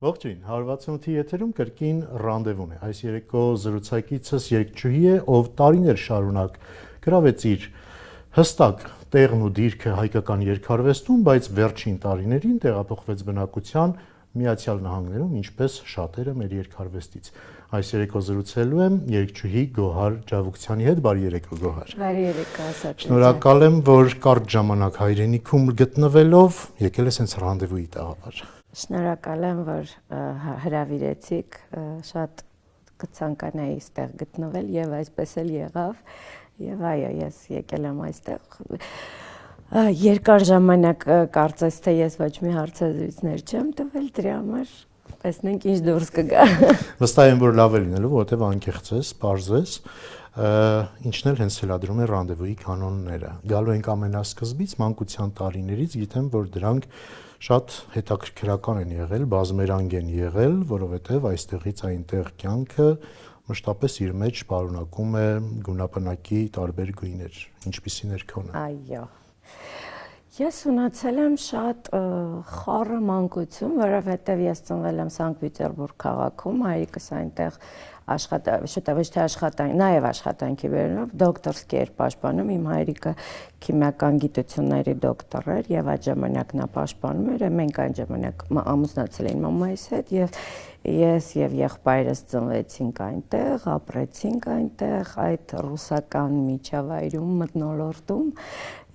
Ողջույն, 168-ի եթերում կրկին ռանդևուն է։ Այս երեկո զրուցակիցս երգչուհի է, ով տարիներ շարունակ գրավեց իր հստակ տեղն ու դիրքը հայկական երգարվեստում, բայց վերջին տարիներին տեղափոխվեց բնակության Միացյալ Նահանգներում, ինչպես շատերը մեր երգարվեստից։ Այս երեկո զրուցելու եմ երգչուհի Գոհար Ջավուկցյանի հետ։ Բարի երեկո, Գոհար։ Բարի երեկո, Ասատրյան։ Շնորհակալ եմ, որ կարճ ժամանակ հայրենիքում գտնվելով եկել ես հենց ռանդևուի տաղավար։ Շնորհակալ եմ, որ հրավիրեցիք, շատ կցանկանայի այստեղ գտնվել եւ այսպես էլ եղավ։ Եվ այո, ես եկել եմ այստեղ։ Երկար ժամանակ կարծես թե ես ոչ մի հարցազրույցներ չեմ տվել, դրա համար տեսնենք ինչ դուրս կգա։ Վստահ եմ, որ լավ է լինելու, որովհետեւ անկեղծ ես, պարզ ես, ինչն էլ հենց հելադրում է ռանդևուի կանոնները։ Գալու ենք ամենասկզբից, մանկության տարիներից, գիտեմ, որ դրանք շատ հետաքրքրական են եղել, բազմերանգ են եղել, որովհետև այստեղից այնտեղ կյանքը մշտապես իր մեջ պարունակում է գունապնակի տարբեր գույներ, ինչպիսին էր քոնը։ Այո։ Ես ունեցել եմ շատ խառը մանկություն, որովհետև ես ծնվել եմ Սանկտ Պետերբուրգ քաղաքում, հայրիկս այնտեղ նաև աշխատանքի բերումով դոկտորսկի էր պաշտպանում, իմ հայրիկը քիմիական գիտությունների դոկտոր էր եւ այդ ժամանակ նա պաշտպանում էր, մենք այն ժամանակ ամուսնացել էինք մամայիս հետ եւ ես եւ եղբայրս ծնվեցինք այնտեղ, ապրեցինք այնտեղ, այդ ռուսական միջավայրում մթնոլորտում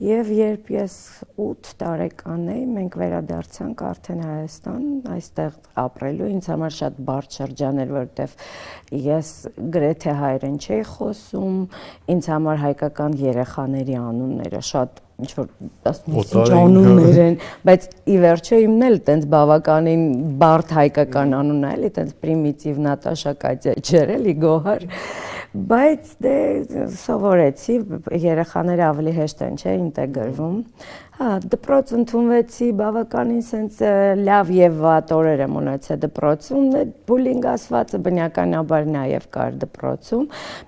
եւ երբ ես 8 տարեկան էի, մենք վերադարձանք արդեն Հայաստան, այստեղ ապրելու, ինձ համար շատ բարդ շրջան էր, որովհետեւ ես գրեթե հայերեն չէի խոսում, ինձ համար հայկական երեխաների անունները շատ ինչ-որ 15 անուններ են, բայց ի վերջո իմն էլ տենց բավականին բարդ հայկական անուն է, էլի տենց պրիմիտիվ Նատաշա Կատյա չէր, էլի Գոհար, բայց դե սովորեցի, երեխաները ավելի հեշտ են, չէ, ինտեգրվում։ Հա, դպրոց ընդունվեցի, բավականին սենց լավ եւ վատ օրեր եմ ունեցել դպրոցում, բուլինգ ասվածը բնականաբար նաեւ կար դպրոցում,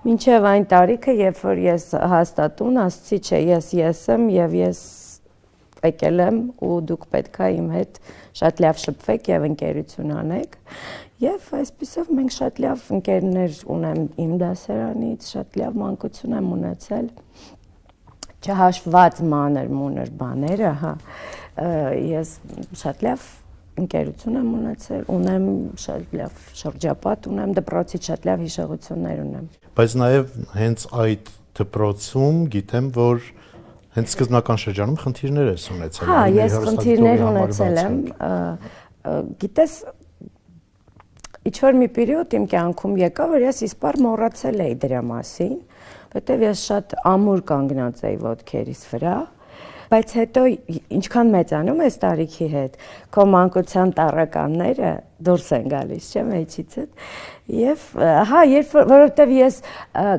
մինչեւ այն տարիքը, երբ որ ես հաստատուն ասացի, չէ, ես եմ եւ ես եկել եմ ու դուք պետքա իմ հետ շատ լավ շփվեք եւ ընկերություն անեք։ Եվ այսպիսով մենք շատ լավ ընկերներ ունեմ իմ դասարանից, շատ լավ մանկություն եմ ունեցել։ Չհաշված մանր-մունր բաները, հա, ես շատ լավ ընկերություն եմ ունեցել, ունեմ շատ լավ շրջապատ ունեմ, դպրոցից շատ լավ հիշողություններ ունեմ։ Բայց նաև հենց այդ դպրոցում գիտեմ, որ հենց սկզբնական շրջանում խնդիրներ ես ունեցել։ Հա, ես խնդիրներ ունեցել եմ, գիտես, ինչ-որ մի պերիոդ իմ կյանքում եկա, որ ես իսպար մոռացել էի դրա մասին, որտեվ ես շատ ամուր կանգնած էի ոտքերիս վրա, բայց հետո ինչքան մեծանում ես տարիքի հետ, քո մանկության տառականները դուրս են գալիս, չէ՞, մեջիցդ։ Եվ հա, որովհետև ես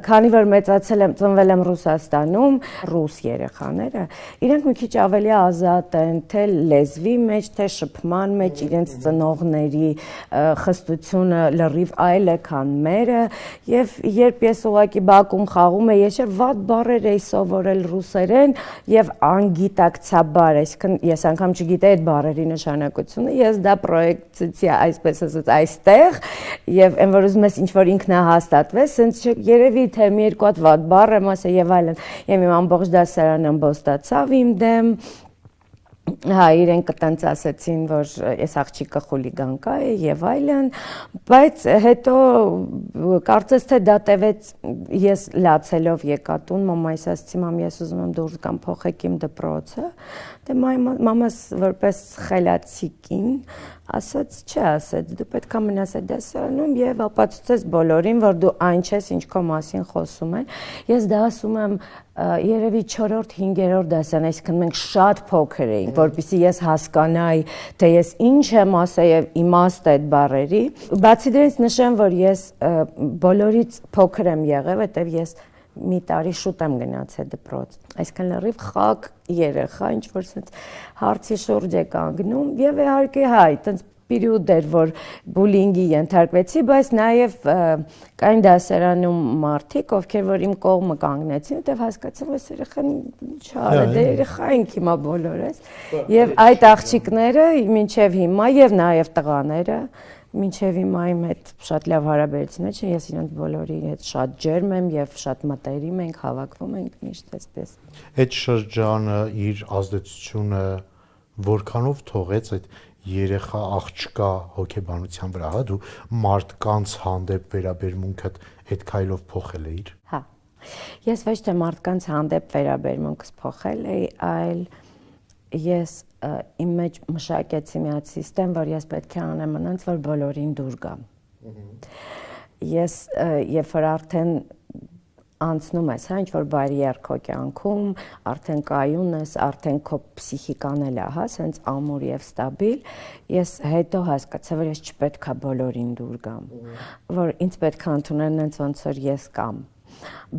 քանի որ մեծացել եմ, ծնվել եմ Ռուսաստանում, ռուս երեխաները, իրենք մի քիչ ավելի ազատ են, թե լեզվի մեջ, թե շփման մեջ, իրենց ծնողների խստությունը լրիվ այլ է, քան մերը, եւ երբ ես ուղղակի բակում խաղում եի, ես վատ բառեր էի սովորել ռուսերեն եւ անգիտակցաբար, այսինքն ես անգամ չգիտեի այդ բառերի նշանակությունը, ես դա պրոյեկցիա այսպես ասած այստեղ եւ այն որ ուզում ես ինչ-որ ինքնահաստատվես, սենց երևի թե մի երկու հատ վատ բառ եմ ասել եւ այլն։ Եմ իմ ամբողջ դասարանը ամբոստացավ իմ դեմ։ Հա, իրենք տենց ասեցին, որ ես աղջիկը խուլիգան կա է եւ այլն, բայց հետո կարծես թե դա տևեց, ես լացելով եկա տուն, մամայիս ասացի, մամ, ես ուզում եմ դուրս գամ, փոխեք իմ դպրոցը։ Դե մամաս որպես խելացի կին ասաց, չէ, ասաց, դու պետք է մնաս այդ դասարանում եւ ապացուցես բոլորին, որ դու այն չես, ինչ քո մասին խոսում են։ Ես դա ասում եմ երևի 4-րդ, 5-րդ դասարան, այսինքն մենք շատ փոքր էինք, որպեսզի ես հասկանայի, թե ես ինչ եմ ասել եւ իմաստ այդ բառերի։ Բացի դրանից նշեմ, որ ես բոլորից փոքր եմ եղել, որտեվ ես մի տարի շուտ եմ գնացել դպրոց։ Այսքան լրիվ խակ երեխա, ինչ որ sense հարցի շուրջ է կանգնում եւ իհարկե հայ, այտենց պերիոդ էր, որ բուլինգի ենթարկվեցի, բայց նաև կային դասարանում մարդիկ, ովքեր որ իմ կողմը կանգնեցին, որտեղ հասկացա, որ երեխան չարը, դե երեխա ենք հիմա բոլորս։ Եվ այդ աղջիկները մինչև հիմա եւ նաև տղաները մինչև հիմա իմ հետ շատ լավ հարաբերություններ չէ, ես իրենց բոլորի հետ շատ ջերմ եմ եւ շատ մտերիմ ենք, հավաքվում ենք միշտ այսպես։ Այդ շրջանը իր ազդեցությունը որքանով թողեց այդ երեխա աղջկա հոգեբանության վրա, հա, դու մարդկանց հանդեպ վերաբերմունքդ այդ քայլով փոխել էիր։ Հա։ Ես ոչ թե մարդկանց հանդեպ վերաբերմունքս փոխել էի, այլ ես իմ մեջ մշակեցի մի հատ համակարգ, որ ես պետք է անեմ այնց, որ բոլորին դուր գամ։ Ես երբ որ արդեն անցնում ես, հա, ինչ որ բարիեր քո կյանքում, արդեն կայուն ես, արդեն քո պսիխիկան էլ է, հա, սենց ամուր եւ ստաբիլ, ես հետո հասկացա, որ ես չպետք է բոլորին դուր գամ, որ ինձ պետք է ընդունեն այնց ոնց որ ես կամ,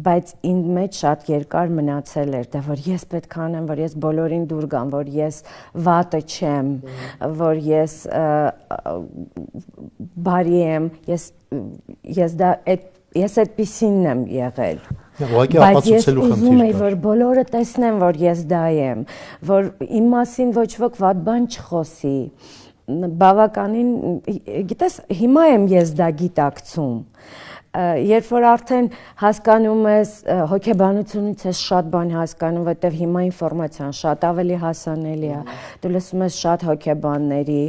բայց ինձ մեջ շատ երկար մնացել էր, դա որ ես պետք է անեմ, որ ես բոլորին դուր գամ, որ ես վատը չեմ, որ ես բարի եմ, ես այդպիսին եմ եղել։ Բայց ես ուզում եի, որ բոլորը տեսնեն, որ ես դա եմ, որ իմ մասին ոչ ոք վատ բան չխոսի։ Բավականին, գիտես, հիմա եմ ես դա գիտակցում։ Երբ որ արդեն հասկանում ես հոգեբանությունից ես շատ բան հասկանում, որտեղ հիմա ինֆորմացիան շատ ավելի հասանելի է, դու լսում ես շատ հոգեբանների,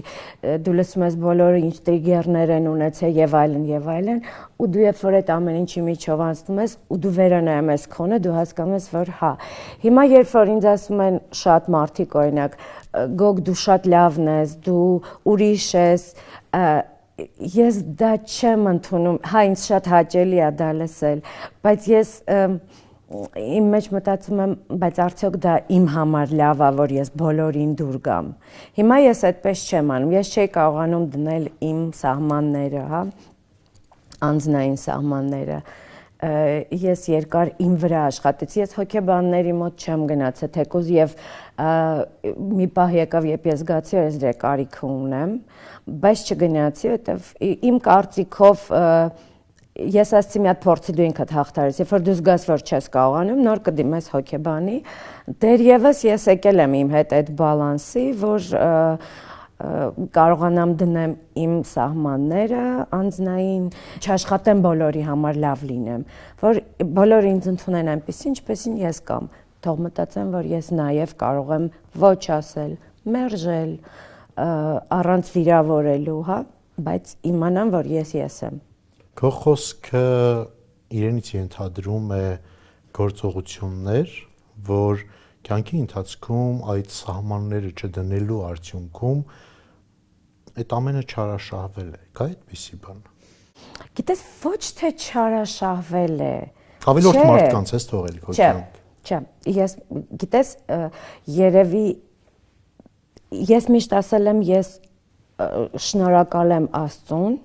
դու լսում ես բոլորը ինչ տրիգերներ են ունեցել եւ այլն, ու դու երբ որ այդ ամեն ինչի միջով անցնում ես ու դու վերանայում ես քոնը, դու հասկանում ես, որ հա, հիմա երբ որ ինձ ասում են շատ մարդիկ, օրինակ, գոգ դու շատ լավն ես, դու ուրիշ ես, ես դա չեմ ընդունում, հա ինձ շատ հաճելի է դա լսել, բայց ես իմ մեջ մտածում եմ, բայց արդյոք դա իմ համար լավ է, որ ես բոլորին դուր գամ։ Հիմա ես այդպես չեմ անում, ես չէի կարողանում դնել իմ սահմանները, հա, անձնային սահմանները, ես երկար իմ վրա աշխատեցի, ես հոգեբանների մոտ չեմ գնացել, թեկուզ եւ մի պահ եկավ, երբ ես զգացի, որ ես դրա կարիքը ունեմ, բայց չգնացի, որտեվ իմ կարծիքով ես ասացի մի հատ փորձի դու ինքդ հաղթարես, երբ որ դու զգաս, որ չես կարողանում, նոր կդիմես հոգեբանի, դեռևս ես եկել եմ իմ հետ այդ բալանսի, որ կարողանամ դնեմ իմ սահմանները անձնային, չաշխատեմ բոլորի համար լավ լինեմ, որ բոլորը ինձ ընդունեն այնպեսին, ինչպեսին ես կամ, թող մտածեմ, որ ես նաև կարող եմ ոչ ասել, մերժել, առանց վիրավորելու, հա, բայց իմանամ, որ ես եմ։ Քո խոսքը իրենից ենթադրում է գործողություններ, որ կյանքի ընթացքում այդ սահմանները չդնելու արդյունքում այդ ամենը չարաշահվել է, կա այդպիսի բան։ Գիտես, ոչ թե չարաշահվել է։ Ավելորդ մարդկանց ես թողել քո կյանք։ Չէ, ես գիտես, երևի ես միշտ ասել եմ, ես շնորհակալ եմ Աստծուն,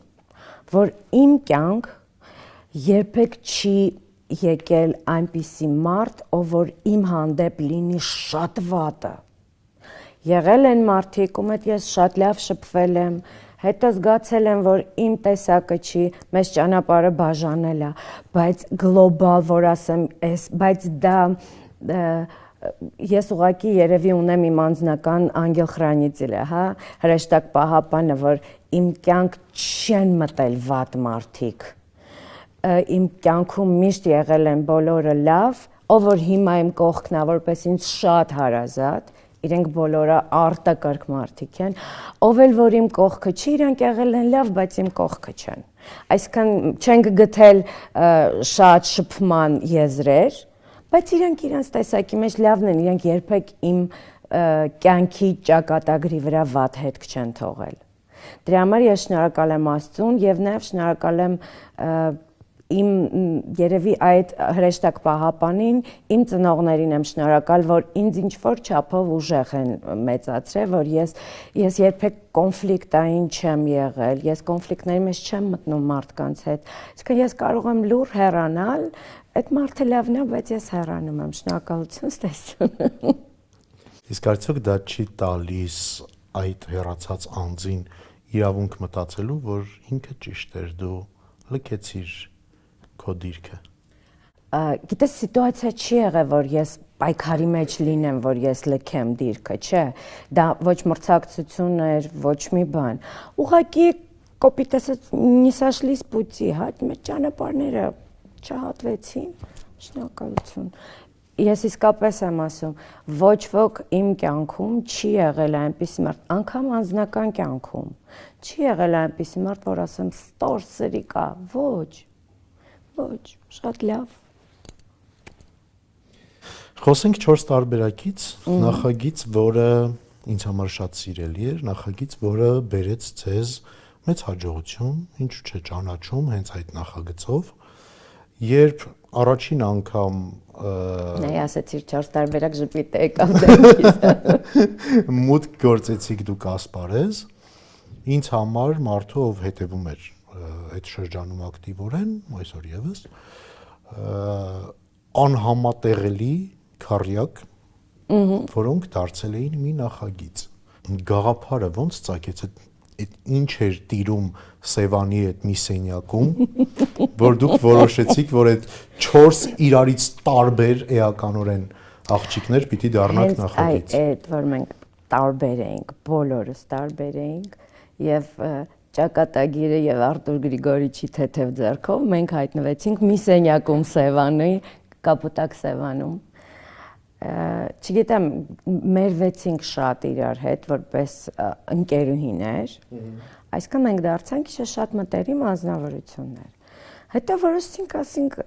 որ իմ կյանք երբեք չի եկել այնպիսի մարդ, ով որ իմ հանդեպ լինի շատ վատը։ Եղել են մարդիկ, ում հետ ես շատ լավ շփվել եմ, հետո զգացել եմ, որ իմ տեսակը չի, մեզ ճանապարհը բաժանել է, բայց գլոբալ, որ ասեմ, բայց դա ես ուղղակի երևի ունեմ իմ անձնական անգել-խրանիցիլը, հա, հրեշտակ պահապանը, որ իմ կյանք չեն մտել վատ մարդիկ, իմ կյանքում միշտ եղել են բոլորը լավ, ով որ հիմա իմ կողքն է, որպես ինձ շատ հարազատ, իրենք բոլորը արտակարգ մարդիկ են, ով էլ որ իմ կողքը չի, իրանք եղել են լավ, բայց իմ կողքը չեն։ Այսինքն չենք գտել շատ շփման եզրեր, բայց իրանք իրանց տեսակի մեջ լավն են, իրանք երբեք իմ կյանքի ճակատագրի վրա վատ հետք չեն թողել։ Դրա համար ես շնորհակալ եմ Աստծուն եւ նաեւ շնորհակալ եմ իմ երևի այդ հրեշտակ պահապանին, իմ ծնողներին եմ շնորհակալ, որ ինձ ինչ-որ չափով ուժեղ են մեծացրել, որ ես երբեք կոնֆլիկտային չեմ եղել, ես կոնֆլիկտների մեջ չեմ մտնում մարդկանց հետ, իսկ ես կարող եմ լուր հեռանալ, այդ մարդը լավն է, բայց ես հեռանում եմ, շնորհակալություն ստեսություն։ Իսկ արդյոք դա չի տալիս այդ հեռացած անձին իրավունք մտածելու, որ ինքը ճիշտ էր, դու լքեցիր քո դիրքը։ Գիտես, սիտուացիա չի եղել, որ ես պայքարի մեջ լինեմ, որ ես լքեմ դիրքը, չէ։ Դա ոչ մրցակցություն էր, ոչ մի բան։ Ուղղակի կոպիտ ասած не сошлись пути, հա, մեր ճանապարհները չհատվեցին, շնորհակալություն։ Ես իսկապես եմ ասում, ոչ ոք իմ կյանքում չի եղել այնպիսի մարդ, անգամ անձնական կյանքում չի եղել այնպիսի մարդ, որ ասեմ ստոր սրիկա, ոչ, շատ լավ։ Խոսենք 4 տարբերակից, նախագիծ, որը ինձ համար շատ սիրելի էր, նախագիծ, որը բերեց ձեզ մեծ հաջողություն, ինչու՞ չէ ճանաչում հենց այդ նախագծով, երբ առաջին անգամ Նայ ասեցիր 4 տարբերակ ժպիտ եկավ դեպքից։ մուտք գործեցիք դուք ասպարեզ, ինձ համար մարդու, ով հետևում էր այդ շրջանում ակտիվորեն, այսօր եւս, անհամատեղելի քարյակ, որոնք դարձել էին մի նախագիծ։ Գաղափարը ոնց ծագեց, այդ ինչ էր տիրում Սևանի այդ մի սենյակում, որ դուք որոշեցիք, որ այդ 4 իրարից տարբեր էականորեն աղջիկներ պիտի դառնաք նախագիծ։ Այդ որ մենք տարբեր էինք, բոլորս տարբեր էինք եւ ճակատագիրը եւ Արտուր Գրիգորիչի թեթև ձեռքով մենք հայտնվեցինք մի սենյակում Սևանի, Կապուտակ Սևանում։ Չգիտեմ, մերվեցինք շատ իրար հետ, որպես ընկերուհիներ, այսքան մենք դարձանք շատ մտերիմ անձնավորություններ։ Հետո որոշեցինք, ասենք,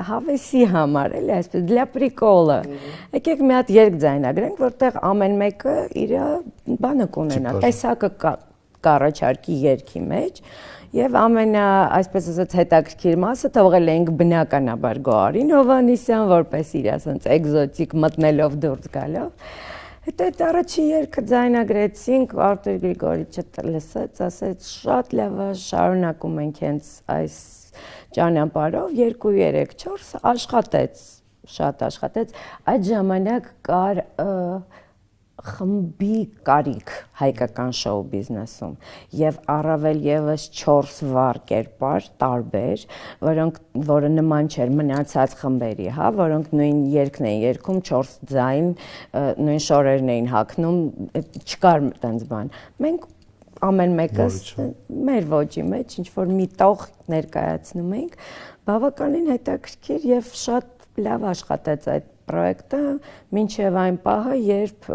հավեսի համար, էլի, այսպես, для прикола։ Եկեք մի հատ երգ ձայնագրենք, որտեղ ամեն մեկը իր բանը կունենա, տեսակը կառաջարկի երգի մեջ, եւ այսպես ասած հետաքրքիր մասը թողել էինք բնականաբար Գոհարին Հովհաննիսյան, որպես իր ասած էկզոտիկ մտնելով դուրս գալով։ Հետո այդ առաջին երգը ձայնագրեցինք, Արտուր Գրիգորիչը լսեց, ասեց շատ լավ է, շարունակում ենք հենց այս ճանապարհով 2, 3, 4 աշխատեց, շատ աշխատեց։ Այդ ժամանակ կար խմբի կարիք հայկական շոու բիզնեսում եւ առավել եւս 4 վառ կերպար տարբեր, որը նման չէր մնացած խմբերի, հա, որոնք նույն երգն էին երգում, 4 ձայն, նույն շորերն էին հագնում, չկար այդպես բան։ Մենք ամեն մեկս մեր ոճի մեջ ինչ որ մի տող ներկայացնում ենք, բավականին հետաքրքիր եւ շատ լավ աշխատեց այդ պրոյեկտը, մինչև այն պահը, երբ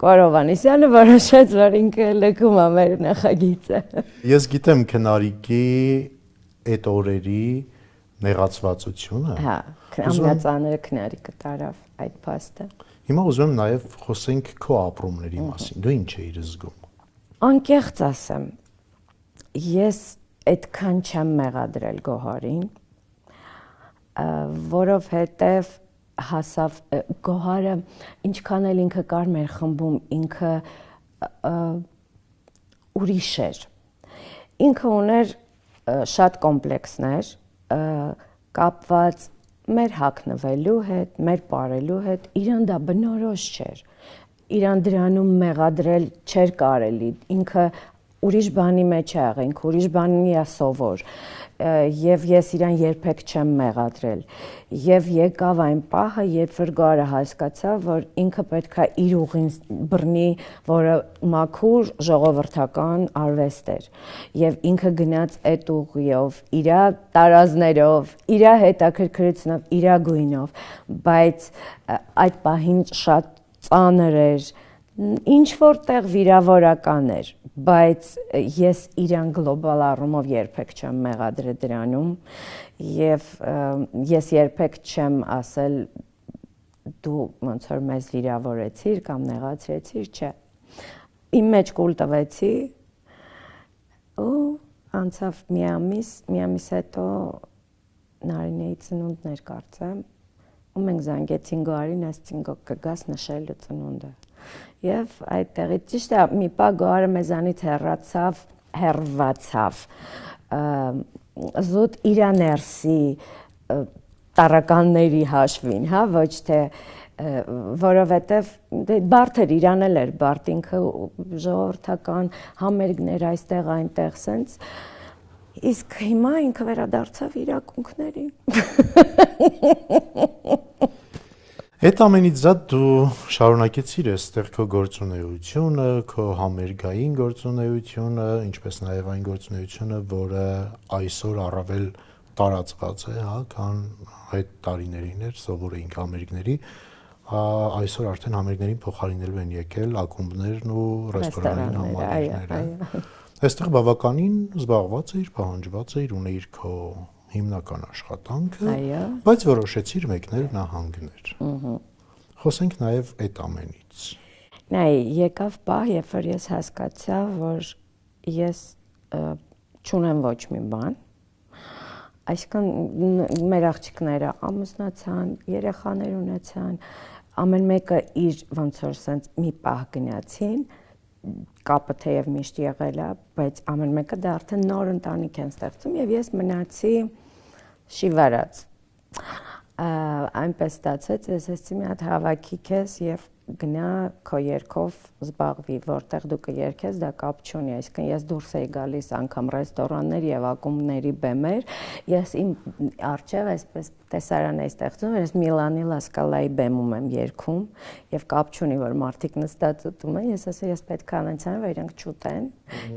Հովհաննիսյանը որոշեց, որ ինքը լքում է մեր նախագիծը։ Ես գիտեմ քնարիկի այդ օրերի նեղացվածությունը։ Հա, ամենածանրը քնարիկը տարավ այդ փաստը։ Հիմա ուզում եմ նաև խոսենք քո ապրումների մասին։ Դու ինչ էիր զգում։ Անկեղծ ասեմ, ես այդքան չեմ մեղադրել Գոհարին, որովհետև հասավ Գոհարը ինչքան էլ ինքը կար մեր խմբում, ինքը ուրիշ էր։ Ինքը ուներ շատ կոմպլեքսներ, կապված մեր հագնվելու հետ, մեր ապրելու հետ, իրան դա բնորոշ չէր։ Իրան դրանում մեղադրել չէր կարելի, ինքը ուրիշ բանի մեջ է եղել, ինքը ուրիշ բանի է սովոր, եւ ես իրան երբեք չեմ մեղադրել։ Եվ եկավ այն պահը, երբ որ Գոհարը հասկացավ, որ ինքը պետքա իր ուղին բռնի, որը մաքուր ժողովրդական արվեստ էր։ Եվ ինքը գնաց այդ ուղիով, իր տարազներով, իր հետաքրքրությունով, իր գույնով, բայց այդ պահին շատ ծանր էր, ինչ որտեղ վիրավորական էր, բայց ես իրան գլոբալ առումով երբեք չեմ մեղադրել դրանում եւ ես երբեք չեմ ասել դու ոնց որ մեզ վիրավորեցիր կամ նեղացրեցիր, չէ։ Իմ մեջ կուլ տվեցի ու անցավ մի ամիս հետո Նարինեի ծնունդներ կարծեմ, ու մենք զանգեցին Գոհարին, ասեցին կգաս նշելու ծնունդը։ Եվ այդտեղից ճիշտ է, մի պահ Գոհարը մեզանից հեռացավ, զուտ իր ներսի տարականների հաշվին, հա, ոչ թե որովհետև բարդ էր իրանել էր բարդ ինքը ժողովրդական համերգներ այստեղ այնտեղ սենց իսկ հիմա ինքը վերադարձավ իր ակունքներին Այդ ամենից զատ դու շարունակեցիր այստեղ քո գործունեությունը, քո համերգային գործունեությունը, ինչպես նաև այն գործունեությունը, որը այսօր առավել տարածված է, հա, քան այդ տարիներին էր, սովոր էինք համերգների, այսօր արդեն համերգներին փոխարինելու են եկել ակումբներն ու ռեստորանային համալիրները։ Այստեղ բավականին զբաղված էիր, պահանջված էիր, ունեիր քո հիմնական աշխատանքը, բայց որոշեցիր մեկնել նահանգներ։ Խոսենք նաև այդ ամենից։ Նայ, եկավ պահ, երբ որ ես հասկացա, որ ես չունեմ ոչ մի բան, այսինքն մեր աղջիկները ամուսնացան, երեխաներ ունեցան, ամեն մեկը իր ոնց որ սենց մի պահ գնացին, կապը թեև միշտ եղել է, բայց ամեն մեկը դա արդեն նոր ընտանիք են ստեղծում եւ ես մնացի շիվարած։ Այնպես ստացեց, ես ասեցի մի հատ հավաքի քեզ եւ գնա քո երգով զբաղվի, որտեղ դու կերգես, դա կապ չունի, այսինքն ես դուրս էի գալիս անգամ ռեստորաններ եւ ակումբների բեմեր, ես իմ արժեվ այսպես տեսարան էի ստեղծում, ես Միլանի Լա Սկալայի բեմում եմ երգում եւ կապ չունի, որ մարդիկ նստած ուտում են, ես ասեցի ես պետք է անեցան, որ իրենք չուտեն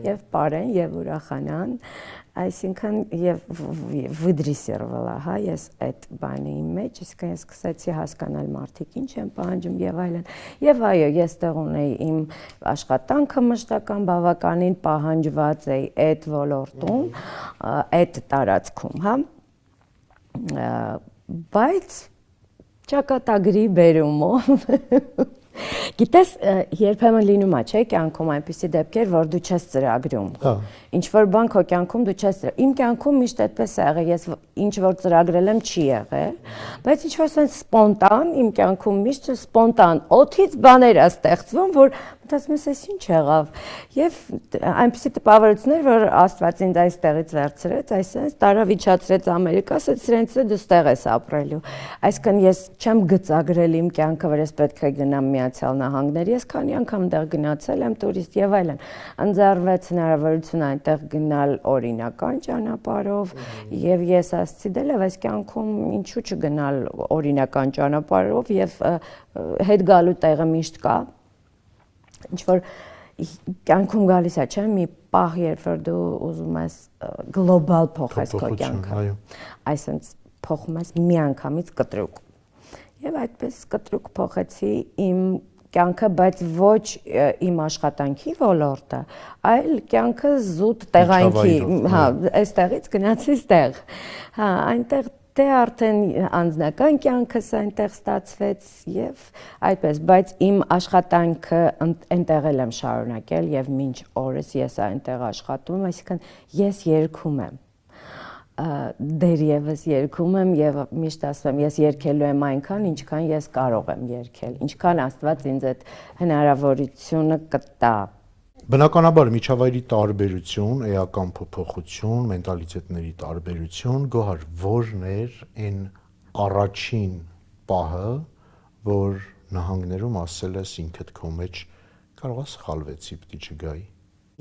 եւ պարեն եւ ուրախանան, այսինքն եւ վդրիսերվալա, հա, ես այդ բանի մեջ, այսինքն ես սկսեցի հասկանալ մարդիկ ինչ են պահանջում եւ այլն։ Եվ այո, ես տեղ ունեի իմ աշխատանքը մշտական բավականին պահանջված էի այդ ոլորտում, այդ տարածքում, հա։ Բայց ճակատագրի բերումով Գիտես, երբեմն լինում է, չէ՞, կյանքում այնպիսի դեպքեր, որ դու չես ծրագրում։ Ինչ որ բան քո կյանքում դու չես ծրագրում։ Իմ կյանքում միշտ այդպես է եղել, ես ինչ որ ծրագրել եմ չի եղել, բայց ինչ որ sense սպոնտան, իմ կյանքում միշտ սպոնտան օթից բաներ է ստեղծվում, որ մտածում ես, այս ինչ եղավ։ Եվ այնպիսի տպավորություններ, որ Աստված ինձ այստեղից վերցրեց, այսինքն տարավիճացրեց Ամերիկա, ասեց սրանց դու ստեղ ես ապրելու։ Այսինքն ես չեմ գծագրել իմ կյանքը, որ ես պետք է գնամ Միացյալ Նահանգներ, ես քանի անգամ դեռ գնացել եմ տուրիստ եւ այլն։ Ընձեռվեց հնարավորություն այնտեղ գնալ օրինական ճանապարհով եւ ես ասացի դե լավ, այս կյանքում ինչու չգնալ օրինական ճանապարհով եւ հետ գալու տեղը միշտ կա։ Ինչ որ կյանքում գալիս է, չէ՞, մի պահ, երբ որ դու ուզում ես գլոբալ փոխես քո կյանքը։ Այսինքն փոխում ես միանգամից կտրուկ։ Եվ այդպես կտրուկ փոխեցի իմ կյանքը, բայց ոչ իմ աշխատանքի ոլորտը, այլ կյանքը զուտ տեղայնքի, հա, այստեղից գնացի ստեղ։ Հա, այնտեղ դե արդեն անձնական կյանքս այնտեղ ստացվեց եւ այդպես, բայց իմ աշխատանքը այնտեղ եմ շարունակել եւ մինչ օրս ես այնտեղ աշխատում, այսինքն ես երգում եմ։ Դերևս երգում եմ եւ միշտ ասում եմ, ես երգելու եմ այնքան, ինչքան ես կարող եմ երգել, ինչքան Աստված ինձ այդ հնարավորությունը կտա։ Բնականաբար միջավայրի տարբերություն, էական փոփոխություն, մենտալիտետների տարբերություն, Գոհար, որն էր այն առաջին պահը, որ նահանգներում ասել ես ինքդ քո մեջ կարող ես սխալվեցի, պիտի չգայի։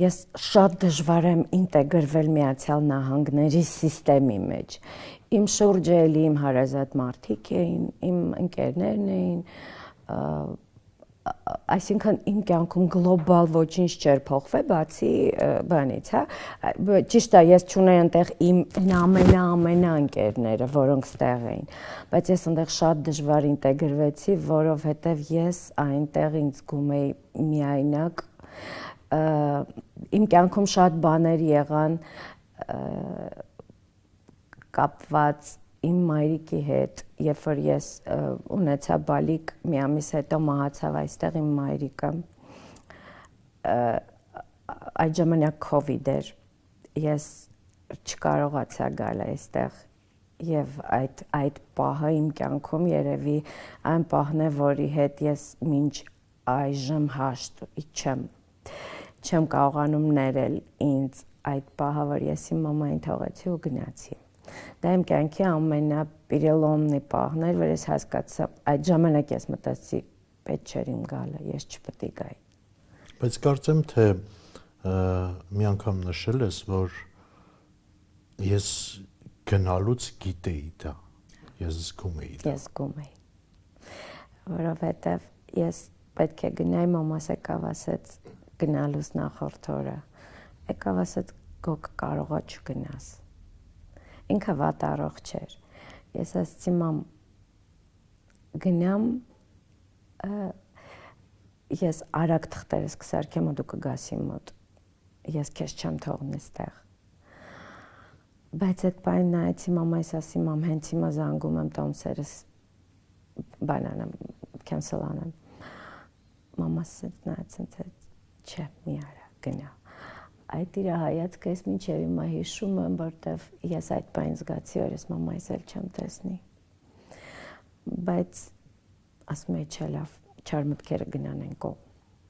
Ես շատ դժվար եմ ինտեգրվել Միացյալ Նահանգների համակարգի մեջ։ Իմ շուրջը էլի իմ հարազատ մարդիկ էին, իմ ընկերներն էին, այսինքն իմ կյանքում գլոբալ ոչինչ չէր փոխվել, բացի բանից, հա։ Ճիշտ է, ես չունեի այնտեղ իմ ամենա ընկերները, որոնք ստեղ էին, բայց ես այնտեղ շատ դժվար ինտեգրվեցի, որովհետև ես այնտեղ ինձ զգում էի միայնակ, իմ կյանքում շատ բաներ եղան կապված իմ մայրիկի հետ, երբ որ ես ունեցա բալիկ, մի ամիս հետո մահացավ այստեղ իմ մայրիկը, այդ ժամանակ COVID էր, ես չկարողացա գալ այստեղ եւ այդ պահը իմ կյանքում երևի այն պահն է, որի հետ ես մինչ այժմ հաշտ չեմ կարողանում ներել ինձ այդ պահը, որ ես իմ մամային թողեցի ու գնացի։ Դա իմ կյանքի ամենապիրելոմնի պահն էր, որ ես հասկացա, այդ ժամանակ ես մտածի, պետք չէր իմ գալը, ես չպետք է գայի։ Բայց կարծեմ, թե մի անգամ նշել ես, որ ես գնալուց գիտեի դա, ես զգում էի դա։ Ես զգում էի, որովհետև ես պետք է գնայի, մամաս եկավ ասեց գնալուց նախորդ օրը, եկավ ասեց գոք կարողա չգնաս։ Ինքը վատ առողջ չէր։ Ես ասացի մամ գնամ ես արագ թղթերս կսարքեմ ու դու կգաս իմ մոտ։ Ես քեզ չեմ թողնի այստեղ։ Բայց այդ բանը նայեցի մամայիս ասի մամ հենց հիմա զանգում եմ տոմսերս բանանամ cancel անեմ։ Մամաս նայեց ինձ չէ մի արա գնա։ Այդ իր հայացքը ես մինչև հիմա հիշում եմ, որտեվ ես այդ բան զգացի, որ ես մամայիս էլ չեմ տեսնի։ Բայց ասում էի չէ լավ, չար մտքերը գնան են կողմ։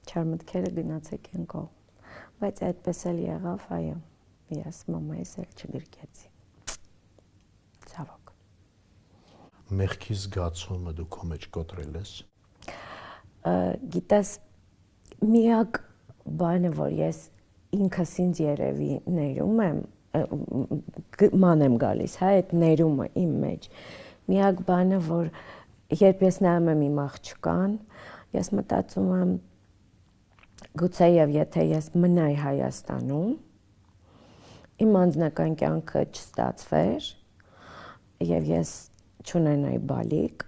Չար մտքերը գնացեք են կողմ։ Բայց այդպես էլ եղավ, այո։ Ես մամայիս էլ չգրկեցի։ Ցավոք։ Մեղքի զգացումը դու քո մեջ կոտրել ես։ Գիտես, միակ բանը, որ ես ինքս ինձ երևի ներում եմ, ման եմ գալիս, հա, այդ ներումը իմ մեջ։ Միակ բանը, որ երբ ես նայում եմ իմ աղջկան, ես մտածում եմ գուցե եւ եթե ես մնայի Հայաստանում, իմ անձնական կյանքը չստացվեր եւ ես չունենայի բալիկ,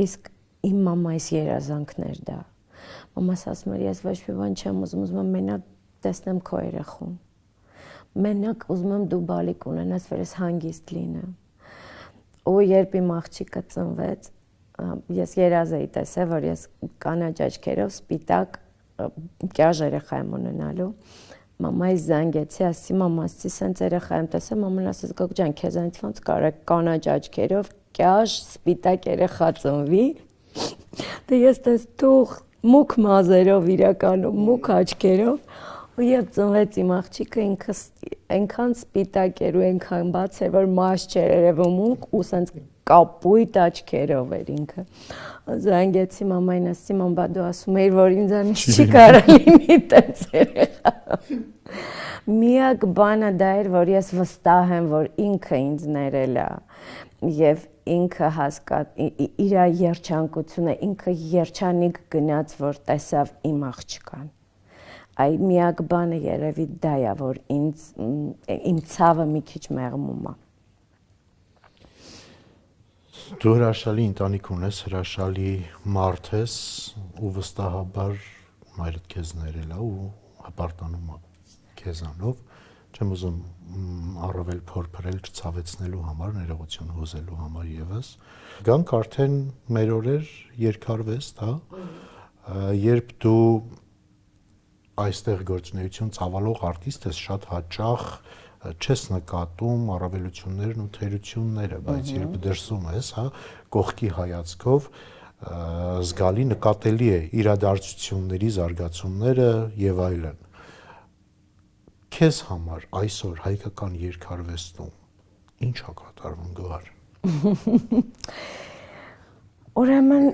իսկ իմ մամայիս երազանքներ դա։ Մամաս ասում էր ես ոչ մի բան չեմ ուզում եմ մենակ տեսնեմ քո երեխուն։ Մենակ ուզում եմ դու բալիկ ունենաս, որ ես հանգիստ լինեմ։ Ու երբ իմ աղջիկը ծնվեց, ես երազ էի տեսել, որ ես կանաչ աչքերով սպիտակ կյաժ երեխա եմ ունենալու։ Մամայից զանգեցի, ասի մամասի սենց երեխա եմ տեսել, մաման ասեց գոգ ջան, քեզանից ոնց կարա կանաչ աչքերով կյաժ սպիտակ երեխա ծնվի։ Դե ես տես թող մուկ մազերով իրականում, մուկ աչքերով ու երբ ծնվեց իմ աղջիկը ինքը այնքան սպիտակ էր ու այնքան բաց էր, որ մաշ չէր երևում մուկ ու սենց կապույտ աչքերով էր ինքը։ Զանգեցի մամային, ասի մամ, բա դու ասում էիր, որ ինձանից չի կարա լինի տենց երեխա։ Միակ բանը դա էր, որ ես վստահ եմ, որ ինքը ինձ ներել է եւ ինքը իր երջանկությունը, ինքը երջանիկ գնաց, որ տեսավ իմ աղջկան։ Այ միակ բանը երևի դա է, որ իմ ցավը մի քիչ մեղմում է։ Դու հրաշալի ընտանիք ունես, հրաշալի մարդ ես ու վստահաբար մայրդ քեզ ներել է ու հպարտանում է քեզանով։ Չեմ ուզում առավել փորփրել չցավեցնելու համար, ներողություն հուզելու համար եւս։ Գանք արդեն մեր օրեր երկարվեց, հա։ Երբ դու այստեղ գործունեություն ծավալող արտիստ ես, շատ հաճախ չես նկատում առավելություններն ու թերությունները, բայց երբ դրսում ես, հա, կողքի հայացքով զգալի նկատելի է իրադարձությունների զարգացումները եւ այլն։ Քեզ համար այսօր հայկական երկարվեստում ինչ է կատարվում գոհար։ Ուրեմն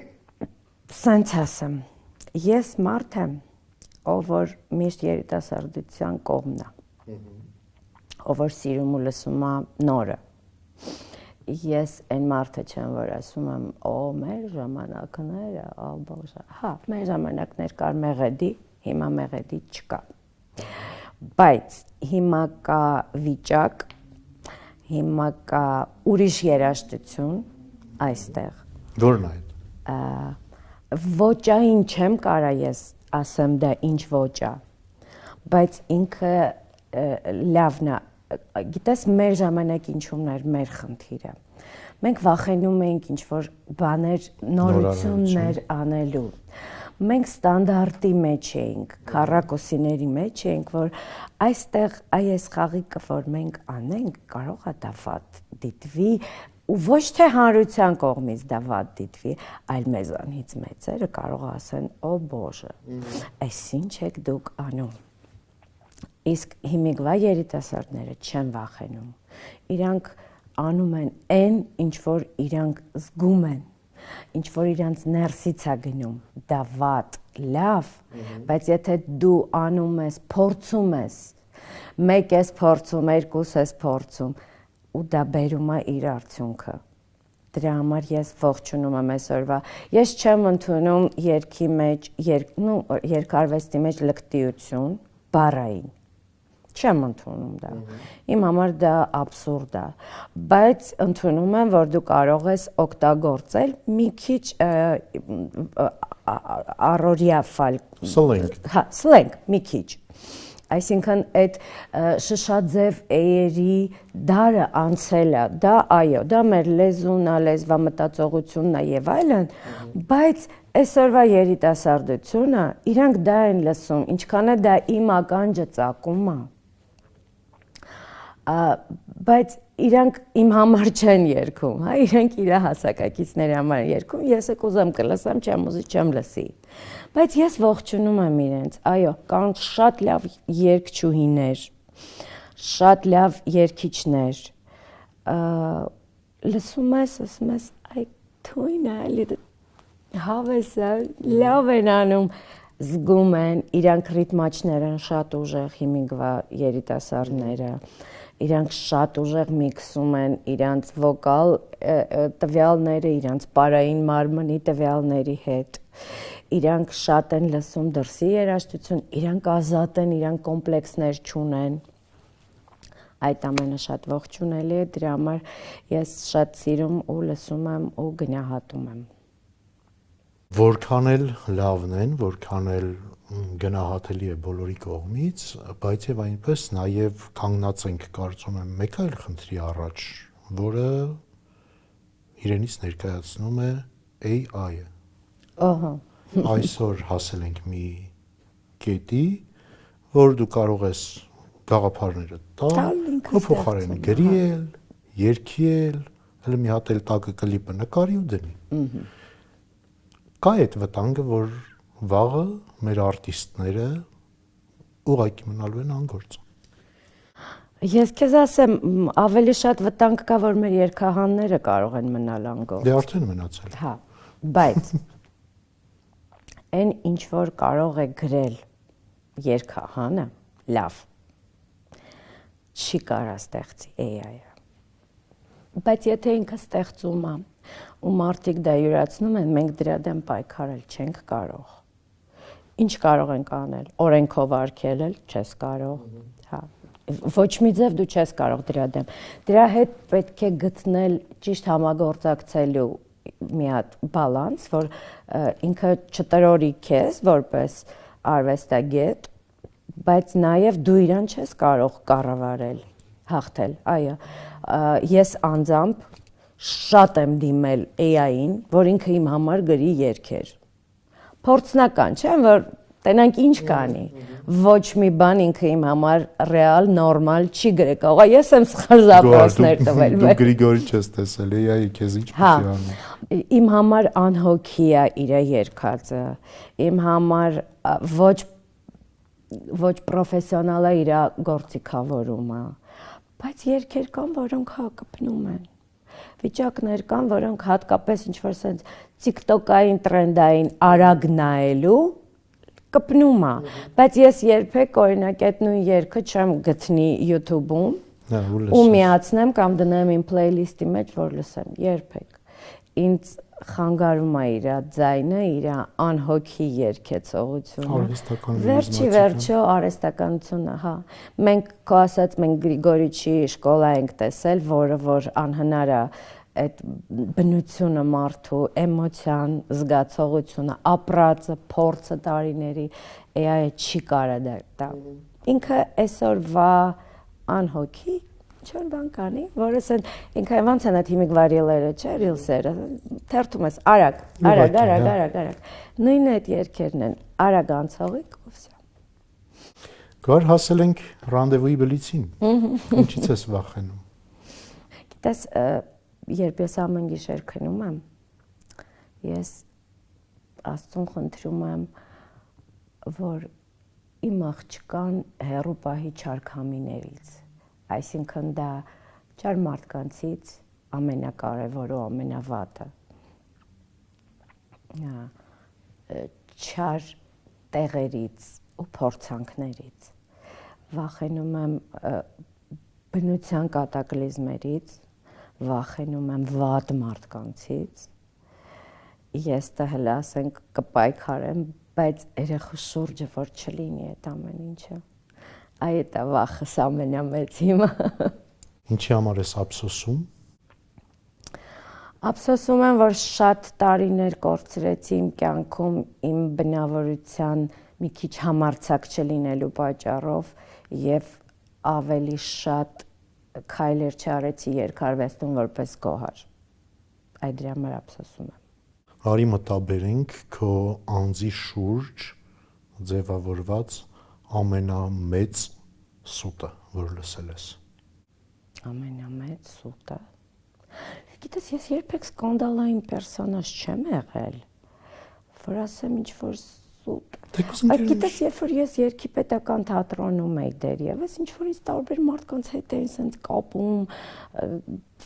սենց ասեմ, ես մարդ եմ, ով որ միշտ երիտասարդության կողմն է, ով որ սիրում ու լսում է նորը։ Ես այն մարդը չեմ, որ ասում եմ, օ, մեր ժամանակները, օ, բոժա, հա, մեր ժամանակներ կար մեղեդի, հիմա մեղեդի չկա։ Բայց հիմա կա վիճակ, հիմա կա ուրիշ երաժշտություն այստեղ։ Որն է այդ։ Ոճային չեմ կարա ես ասեմ դա ինչ ոճ է, բայց ինքը լավն է։ Գիտես մեր ժամանակ ինչումն էր մեր խնդիրը։ Մենք վախենում էինք ինչ-որ բաներ, նորություններ անելու։ Մենք ստանդարտի մեջ էինք, քառակուսիների մեջ էինք, որ այստեղ այս խաղիկը, որ մենք անենք, կարող է դա վատ դիտվի, ու ոչ թե հանրության կողմից դա վատ դիտվի, այլ մեզանից մեծերը կարող ասեն, օ բոժը, այս ինչ եք դուք անում։ Իսկ հիմիկվա երիտասարդները չեն վախենում։ Իրանք անում են այն, ինչ որ իրանք զգում են, ինչ որ իրանք ներսից է գնում, դա վատ, լավ, բայց եթե դու անում ես, փորձում ես, մեկ ես փորձում, երկուս ես փորձում, ու դա բերում է իր արդյունքը։ Դրա համար ես ողջունում եմ այսօրվա։ Ես չեմ ընդունում երգի մեջ, երկարվեստի մեջ լկտիություն, բառային։ Չեմ ընդունում դա։ Իմ համար դա աբսուրդ է, բայց ընդունում եմ, որ դու կարող ես օգտագործել մի քիչ առօրյա Սլենգ։ Հա, սլենգ, մի քիչ։ Այսինքն այդ շշաձև էերի դարը անցել է, դա այո, դա մեր լեզուն է, լեզվա մտածողությունն է եւ այլն, բայց այսօրվա երիտասարդությունը իրանք դա են լսում, ինչքան է դա իմ ականջը ծակում է։ Բայց իրանք իմ համար չեն երգում, հա, իրանք իր հասակակիցների համար են երգում, ես կուզեմ կլսեմ, չեմ ուզի չեմ լսի։ Բայց ես ողջունում եմ իրենց, այո, կան շատ լավ երգչուհիներ, շատ լավ երգիչներ, լսում ես, ասում ես, այ թույն է, էլի հավես է, լավ են անում, զգում են, իրանք ռիթմաչներ են շատ ուժեղ հիմիկվա երիտասարդները, իրանք շատ ուժեղ միքսում են իրանց վոկալ տվյալները, իրանց պարային մարմնի տվյալների հետ, իրանք շատ են լսում դրսի երաժշտություն, իրանք ազատ են, իրանք կոմպլեքսներ չունեն, այդ ամենը շատ ողջունելի է, դրա համար ես շատ սիրում ու լսում եմ ու գնահատում եմ։ Որքան էլ լավն են, որքան էլ գնահատելի է բոլորի կողմից, բայց եւ այնպես նաեւ կանգնած ենք կարծում եմ մեկ այլ խնդրի առաջ, որը իրենից ներկայացնում է AI-ը։ Ահա։ Այսօր հասել ենք մի կետի, որ դու կարող ես գաղափարները տալ, ու փոխարեն գրել, երգել, հələ մի հատ էլ տակը կլիպը նկարի ու դնի։ Կա այդ վտանգը, որ վաղը մեր արտիստները ուղղակի մնալու են անգործ։ Ես քեզ ասեմ, ավելի շատ վտանգ կա, որ մեր երգահանները կարող են մնալ անգործ։ Դե արդեն մնացել։ Հա, բայց այն ինչ որ կարող է գրել երգահանը, լավ, չի կարա ստեղծի AI-ը։ Բայց եթե ինքը ստեղծում է, ու մարդիկ դա յուրացնում են, մենք դրա դեմ պայքարել չենք կարող։ Ինչ կարող ենք անել, օրենքով արգելել, չես կարող, հա, ոչ մի ձև դու չես կարող դրա դեմ։ Դրա հետ պետք է գտնել ճիշտ համագործակցելու մի հատ բալանս, որ ինքը չտրորի քեզ որպես արվեստագետ, բայց նաև դու իրան չես կարող կառավարել, հաղթել, այո։ Ես անձամբ շատ եմ դիմել AI-ին, որ ինքը իմ համար գրի երգեր։ Փորձնական, չէ՞, որ տենանք ինչ կանի։ Ոչ մի բան ինքը իմ համար ռեալ, նորմալ չի գրել։ Կարող է ես եմ սխալ զապրոցներ տվել։ Դու Գրիգորի չես տեսել, AI-ը քեզ ինչ պիտի անի։ Իմ համար անհոգի է իր երգածը։ Իմ համար ոչ պրոֆեսիոնալ է իր գործիքավորումը։ Բայց երգեր կան, որոնք հա կպնում են։ Վիճակներ կան, որոնք հատկապես ինչ-որ սենց TikTok-ային տրենդային արագ նայելու կպնում է, բայց ես երբեք օրինակ այդ նույն երգը չեմ գտնի YouTube-ում ու միացնեմ կամ դնեմ իմ playlist-ի մեջ, որ լսեմ, երբեք։ Ինձ խանգարում է իր ձայնը, իր անհոգի երգեցողությունը։ Վերջի վերջո արհեստականությունը, հա։ Մենք քո ասած մենք Գրիգորիչի շկոլա ենք տեսել, որը որ անհնար է այդ բնությունը մարդու, էմոցիան, զգացողությունը, ապրածը, փորձը տարիների, AI-ը չի կարա դա։ Ինքը այսօրվա անհոգի ինչ-որ բան կանի, որը ինքը ոնց են այդ հիմիկ վարիելերը, չէ, ռիլսերը, թերթում ես, արագ, նույն այդ երգերն են, արագ անցողիկ ու վսյա։ Գար հասել ենք ռանդևուի բլիցին, ինչից ես վախենում։ Գիտես, երբ ես ամեն գիշեր քնում եմ, ես Աստծուն խնդրում եմ, որ իմ աղջկան հեռու պահի չարքամիներից, այսինքն դա չար մարդկանցից ամենակարևորը ու ամենավատը, չար տեղերից ու փորձանքներից, վախենում եմ բնության կատակլիզմերից, վախենում եմ վատ մարդկանցից, ես դա հələ ասենք կպայքարեմ, բայց երեխու շուրջը որ չլինի այդ ամեն ինչը, այդ է վախս ամենամեծ հիմա։ Ինչի համար ես ափսոսում։ Ափսոսում եմ, որ շատ տարիներ կորցրեցի իմ կյանքում իմ բնավորության մի քիչ համարձակ չլինելու պատճառով եւ ավելի շատ քայլեր չարեցի երկարվեստում որպես գոհար։ Այդ դրա համար ափսոսում եմ։ Արի մտաբերենք քո անձի շուրջ ձևավորված ամենամեծ սուտը, որ լսել ես։ Ամենամեծ սուտը։ Գիտես, ես երբեք սկանդալային պերսոնաժ չեմ եղել, որ ասեմ ինչ-որ սուտ։ Այդ գիտես, երբ որ ես երգի պետական թատրոնում էի դերևս, ինչ-որ ինձ տարբեր մարդկանց հետ էին սենց կապում,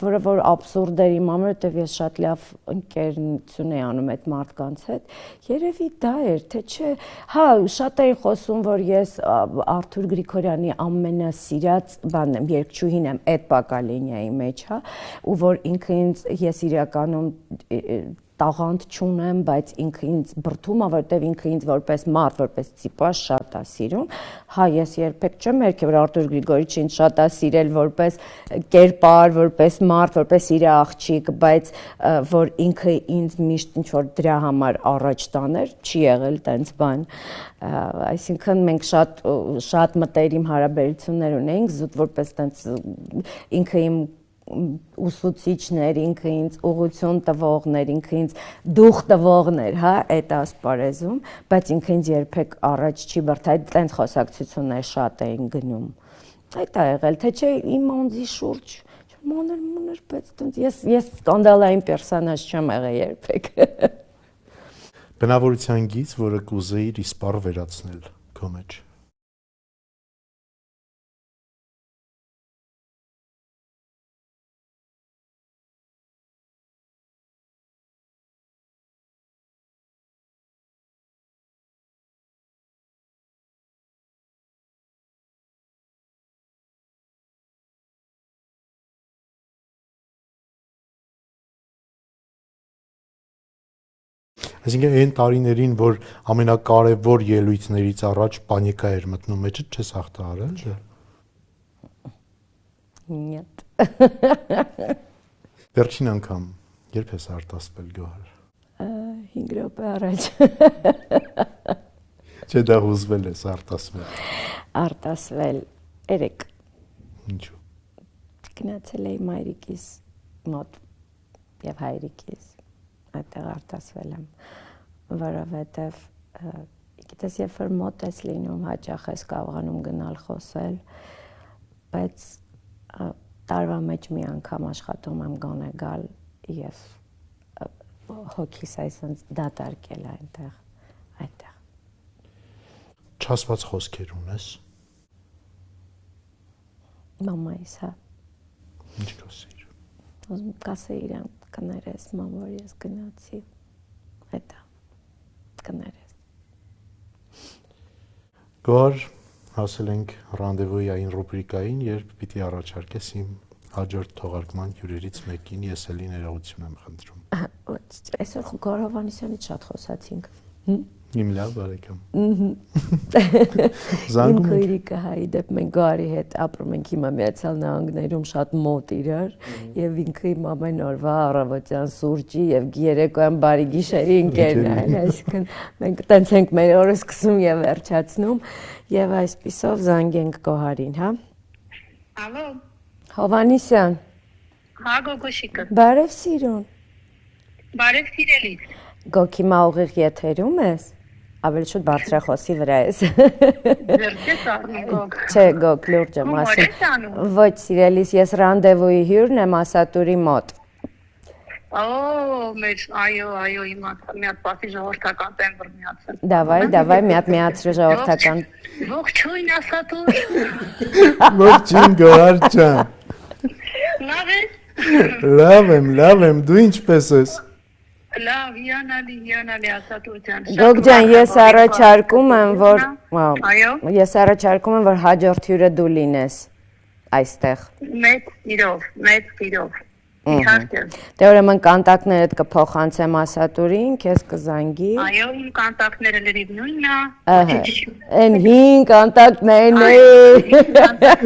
որը որ աբսուրդ էր իմ համար, որտեվ ես շատ լավ ընկերություն էի անում այդ մարդկանց հետ, երևի դա էր, թե չէ, հա, շատ էին խոսում, որ ես Արթուր Գրիգորյանի ամենասիրած բանն եմ, երգչուհին եմ այդ բակալինիայի մեջ, հա, ու որ ինքը ինձ ես իրականում տաղանդ չունեմ, բայց ինքը ինձ բրդում է, որտեվ ինքը ինձ որպես մարդ, որպես տիպաժ շատ է սիրում։ Հա, ես երբեք չեմ երգել, որ Արթուր Գրիգորիչը ինձ շատ է սիրել որպես կերպար, որպես մարդ, որպես իր աղջիկ, բայց որ ինքը ինձ միշտ ինչ որ դրա համար առաջ տաներ, չի եղել տենց բան։ Այսինքն մենք շատ մտերիմ հարաբերություններ ունեինք, զուտ որպես տենց ինքը իմ ուսուցիչներ, ինքը ինձ ուղղություն տվողներ, ինքը ինձ դուխ տվողներ, հա, այդ ասպարեզում, բայց ինքը ինձ երբեք առաջ չի բրդել, տենց խոսակցություններ շատ էին գնում։ Այդ է եղել, թե չէ իմ անձի շուրջ, մանր, բայց տենց ես սկանդալային պերսոնաժ չեմ եղել երբեք։ Բնավորության գիծ, որը կուզեիր իսպառ վերացնել քո մեջ։ Այսինքն այն տարիներին, որ ամենակարևոր ելույթներից առաջ պանիկա էր մտնում մեջդ, չես հաղթահարել, չէ՞։ Нет։ Վերջին անգամ երբ ես արտասվել գոհար։ 5 րոպե առաջ։ Չէ, դա հուզվել ես արտասվել։ Արտասվել 3։ Ինչու։ Գնացել էի մայրիկիս մոտ եւ հայրիկիս, այդտեղ արտասվել եմ, որովհետեւ գիտես, երբ որ մոտ ես լինում, հաճախ ես կարողանում գնալ խոսել, բայց տարվա մեջ մի անգամ աշխատում եմ գոնե գալ եւ հոգիս այսպես դատարկել այդտեղ։ Չասված խոսքեր ունես։ Մամայիս, հա։ Ինչ կասեիր։ Ուզում կասեի իրան կներես, մամ, որ ես գնացի։ Այդա կներես։ Գոհար, հասել ենք ռանդևուի այն ռուբրիկային, երբ պիտի առաջարկես իմ հաջորդ թողարկման հյուրերից մեկին, ես էլի ներողություն եմ խնդրում։ Այսօր Գոհար Հովհաննիսյանից շատ խոսացինք։ Իմ լավ բարեկամ։ Իմ քույրիկը հայի դեպ մենք Գոհարի հետ ապրում ենք հիմա Միացյալ Նահանգներում շատ մոտ իրար եւ ինքը իմ ամեն օրվա առավոտյան սուրճի եւ երեկոյան բարի գիշերի ընկերն է, այսինքն մենք տենց ենք մեր օրը սկսում եւ վերջացնում եւ այսպիսով զանգենք Գոհարին, հա։ Ալո։ Հովհաննիսյան։ Հա, Գոգոշիկը։ Բարև սիրուն։ Բարև սիրելիս։ Գոքի մա ուղիղ եթերում ես։ Ավելի շուտ բարձրախոսի վրա ես։ Ձերքես առնում Գոգ։ Չէ, Գոգ, լուրջ եմ ասում։ Ոչ, սիրելիս, ես ռանդևուի հյուրն եմ Ասատուրի մոտ։ Այո, իմացա, մի հատ պասի ժողովրդական տեմբր միացել։ Դավայ, մի հատ միացրու ժողովրդական Ողջույն ասա դու։ Ողջույն Գոհար ջան։ Լավ ես։ Լավ եմ, դու ինչպես ես։ Լավ, հիանալի ասա դու ջան։ Գոգ ջան, ես առաջարկում եմ, որ Այո։ ես առաջարկում եմ, որ հաջորդ հյուրը դու լինես այստեղ։ Մեծ տիրով։ Իհարկե։ Դե ուրեմն կոնտակտներդ կփոխանցեմ Ասատուրին, քեզ կզանգի։ Այո, իմ կոնտակտները լրիվ նույնն է։ Ահա։ Այն հին կոնտակտներն է։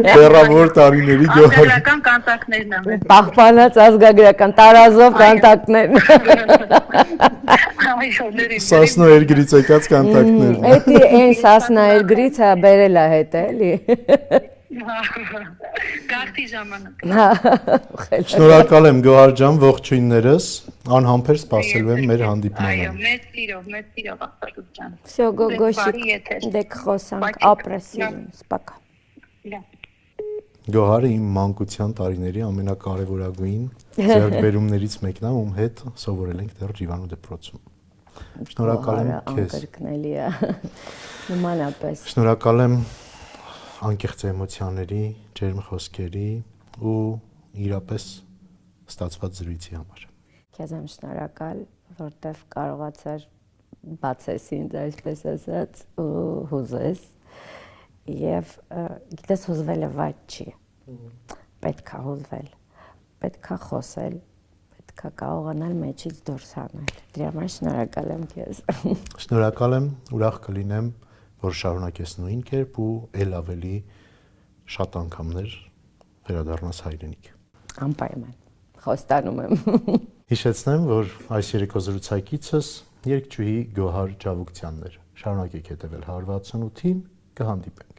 Դեռավոր տարիների Գոհար։ Ազգագրական կոնտակտներն են։ Պահպանած ազգագրական տարազով կոնտակտներն։ Այո, լրիվ։ Սասնո երկրից եկած կոնտակտներն։ Էդի այն սասնաերգրից հա բերել է հետ էլի։ Գարտի ժամանակ։ Շնորհակալ եմ Գոհար ջան, ողջույններս, անհամբեր սպասելու եմ մեր Այո, հանդիպմանը։ մեծ տիրով ասա դու ջան։ Всё, Գոգոշիկ, Բարի եթեր։ դե կխոսանք, Բացիկ, ապրեսիվ, սպակա։ Գոհարը իմ մանկության տարիների ամենակարևորագույն ձեռքբերումներից մեկն է, ում հետ սովորել ենք դեռ Ջիվանու դպրոցում։ Շնորհակալ եմ քեզ։ Անկրկնելի է։ Նմանապես։ Շնորհակալ եմ անկեղծ էմոցիաների, ջերմ խոսքերի ու իրապես ստացված զրույցի համար։ Քեզ եմ շնորհակալ, որտեվ կարողացար բացես ինձ, այսպես ասած, ու հուզես։ Եվ գիտես հուզվելը վատ չի։ Պետք է հուզվել, պետք է խոսել, պետք է կարողանալ մեջից դուրս հանել։ Դրա համար շնորհակալ եմ քեզ։ Շնորհակալ եմ, ուրախ կլինեմ, որ շարունակես նույն կերպ ու ել ավելի շատ անգամներ վերադառնաս հայրենիք։ Անպայման, խոստանում եմ։ Հիշեցնեմ, որ այս երեկո զրուցակիցս երգչուհի Գոհար Ջավուկցյանն էր։ Շարունակեք հետևել 168-ին, կհանդիպենք։